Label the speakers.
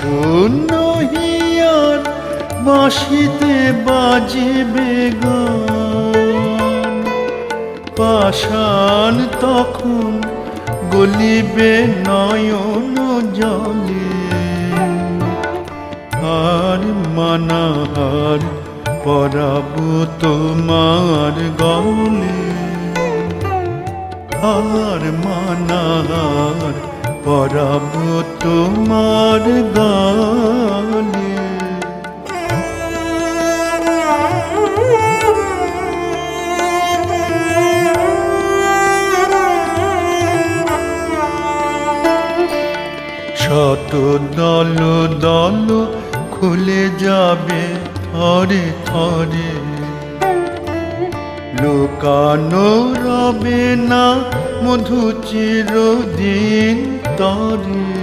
Speaker 1: শূন্য হিয়ার বাঁশিতে বাজিবে গান, পাষাণ তখন গলিবে নয়ন জলে। আর মানাহার পরাব তোমার গলে, আর মানাহার পরাব তোমার গলে। শত দল দল খুলে যাবে থরে থরে, লুকানো রবে না মধু চিরদিন তরে।